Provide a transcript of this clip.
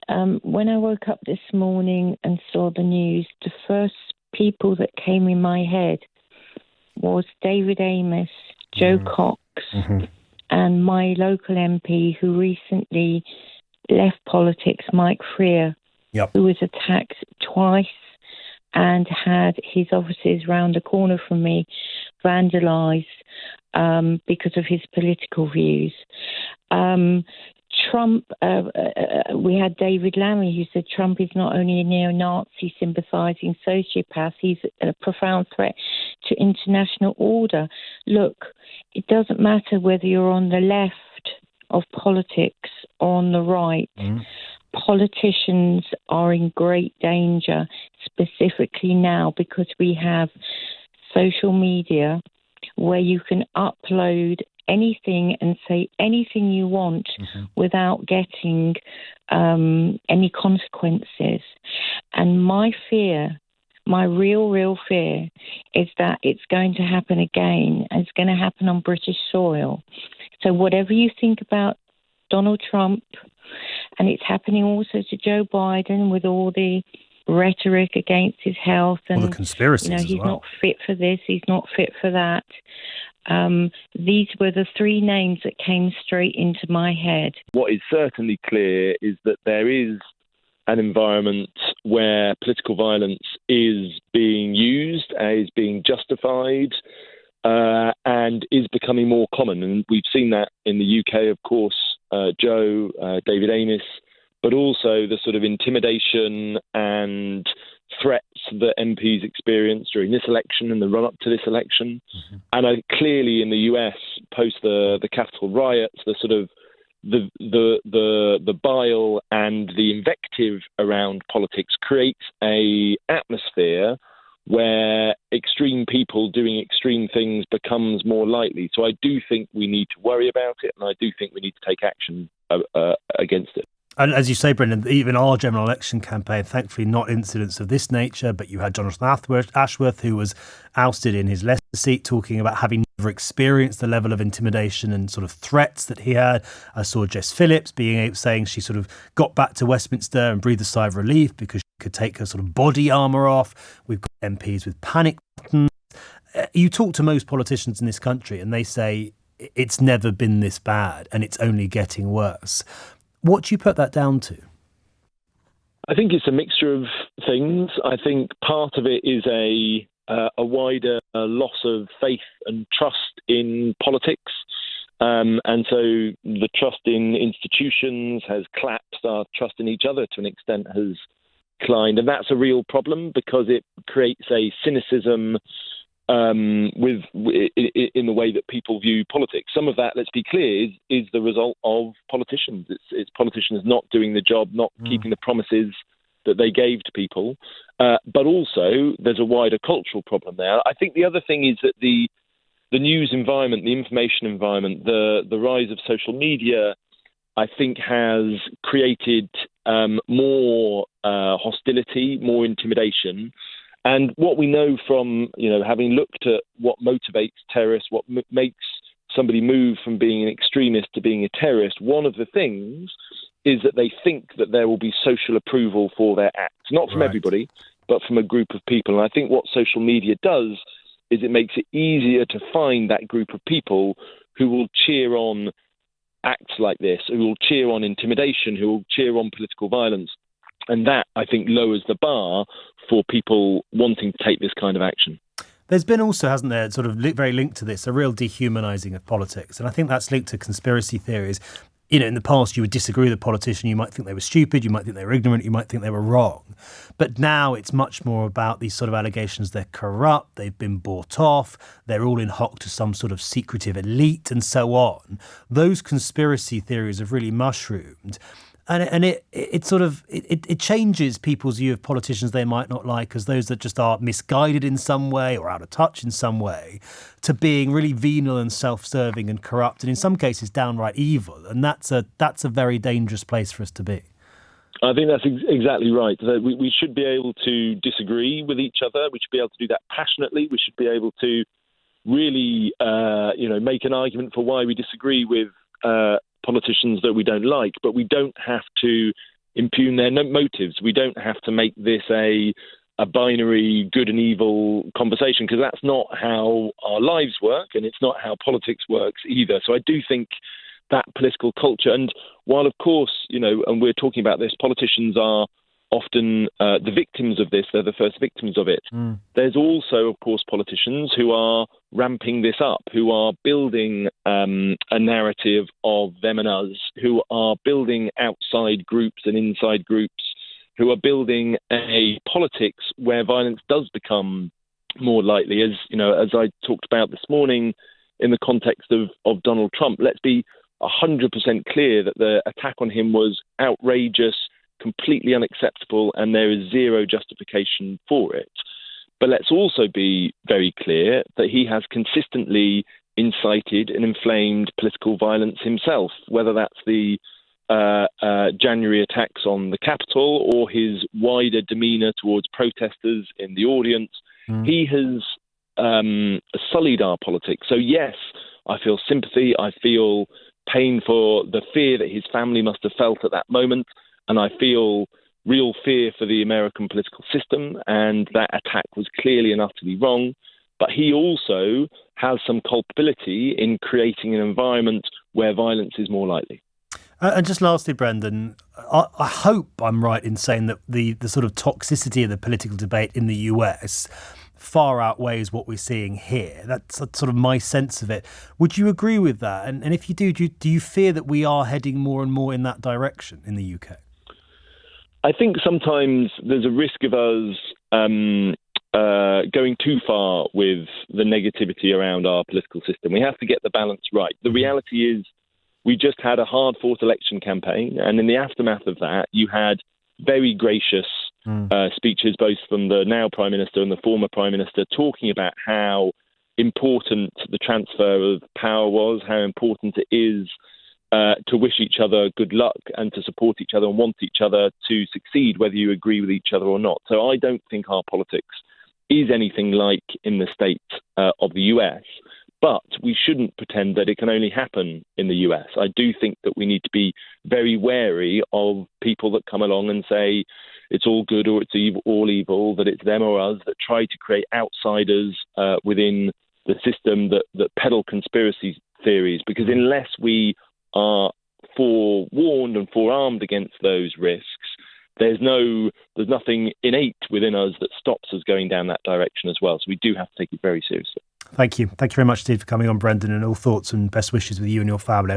When I woke up this morning and saw the news, the first people that came in my head was David Amos, Jo Cox, and my local MP who recently left politics, Mike Freer, who was attacked twice and had his offices round the corner from me vandalised because of his political views. Trump, we had David Lammy who said Trump is not only a neo-Nazi sympathising sociopath, he's a profound threat to international order. Look, it doesn't matter whether you're on the left of politics or on the right. Politicians are in great danger, specifically now because we have social media where you can upload anything and say anything you want without getting any consequences. And my fear, my real fear, is that it's going to happen again. And it's going to happen on British soil. So whatever you think about Donald Trump, and it's happening also to Joe Biden with all the rhetoric against his health and the conspiracies he's not fit for this, he's not fit for that. These were the three names that came straight into my head. What is certainly clear is that there is an environment where political violence is being used, is being justified, and is becoming more common. And we've seen that in the UK, of course, Joe, David Amos, but also the sort of intimidation and threats that MPs experienced during this election and the run-up to this election. And clearly in the US, post the Capitol riots, the sort of the bile and the invective around politics creates a atmosphere where extreme people doing extreme things becomes more likely. So I do think we need to worry about it, and I do think we need to take action against it. And as you say, Brendan, even our general election campaign, thankfully not incidents of this nature, but you had Jonathan Ashworth, who was ousted in his Leicester seat, talking about having never experienced the level of intimidation and sort of threats that he had. I saw Jess Phillips saying she sort of got back to Westminster and breathed a sigh of relief because she could take her sort of body armour off. We've got MPs with panic buttons. You talk to most politicians in this country and they say it's never been this bad and it's only getting worse. What do you put that down to? I think it's a mixture of things. I think part of it is a wider loss of faith and trust in politics. And so the trust in institutions has collapsed. Our trust in each other to an extent has declined. And that's a real problem because it creates a cynicism in the way that people view politics. Some of that, let's be clear, is the result of politicians. It's politicians not doing the job, not keeping the promises that they gave to people. But also, there's a wider cultural problem there. I think the other thing is that the news environment, the information environment, the rise of social media, I think has created more hostility, more intimidation. And what we know from, having looked at what motivates terrorists, what makes somebody move from being an extremist to being a terrorist, one of the things is that they think that there will be social approval for their acts, not from everybody, but from a group of people. And I think what social media does is it makes it easier to find that group of people who will cheer on acts like this, who will cheer on intimidation, who will cheer on political violence. And that, I think, lowers the bar for people wanting to take this kind of action. There's been also, hasn't there, sort of very linked to this, a real dehumanising of politics. And I think that's linked to conspiracy theories. In the past, you would disagree with a politician. You might think they were stupid. You might think they were ignorant. You might think they were wrong. But now it's much more about these sort of allegations. They're corrupt. They've been bought off. They're all in hock to some sort of secretive elite and so on. Those conspiracy theories have really mushroomed. And it changes people's view of politicians they might not like as those that just are misguided in some way or out of touch in some way, to being really venal and self-serving and corrupt and in some cases downright evil. And that's a very dangerous place for us to be. I think that's exactly right. We should be able to disagree with each other. We should be able to do that passionately. We should be able to really, make an argument for why we disagree with politicians that we don't like, but we don't have to impugn their motives. We don't have to make this a binary good and evil conversation, because that's not how our lives work, and it's not how politics works either. So I do think that political culture, and while of course, and we're talking about this, politicians are often the victims of this, they're the first victims of it. There's also, of course, politicians who are ramping this up, who are building a narrative of them and us, who are building outside groups and inside groups, who are building a politics where violence does become more likely. As I talked about this morning in the context of Donald Trump, let's be 100% clear that the attack on him was outrageous, completely unacceptable, and there is zero justification for it. But let's also be very clear that he has consistently incited and inflamed political violence himself, whether that's the January attacks on the Capitol or his wider demeanour towards protesters in the audience. He has sullied our politics. So yes, I feel sympathy, I feel pain for the fear that his family must have felt at that moment, and I feel real fear for the American political system, and that attack was clearly and utterly wrong. But he also has some culpability in creating an environment where violence is more likely. And just lastly, Brendan, I hope I'm right in saying that the sort of toxicity of the political debate in the US far outweighs what we're seeing here. That's sort of my sense of it. Would you agree with that? And if you do you fear that we are heading more and more in that direction in the UK? I think sometimes there's a risk of us going too far with the negativity around our political system. We have to get the balance right. The reality is we just had a hard-fought election campaign, and in the aftermath of that, you had very gracious speeches, both from the now Prime Minister and the former Prime Minister, talking about how important the transfer of power was, how important it is to wish each other good luck and to support each other and want each other to succeed, whether you agree with each other or not. So I don't think our politics is anything like in the state of the US. But we shouldn't pretend that it can only happen in the US. I do think that we need to be very wary of people that come along and say it's all good or it's all evil, that it's them or us, that try to create outsiders within the system that peddle conspiracy theories. Because unless we are forewarned and forearmed against those risks, there's nothing innate within us that stops us going down that direction as well. So we do have to take it very seriously. Thank you. Thank you very much, Steve, for coming on, Brendan, and all thoughts and best wishes with you and your family.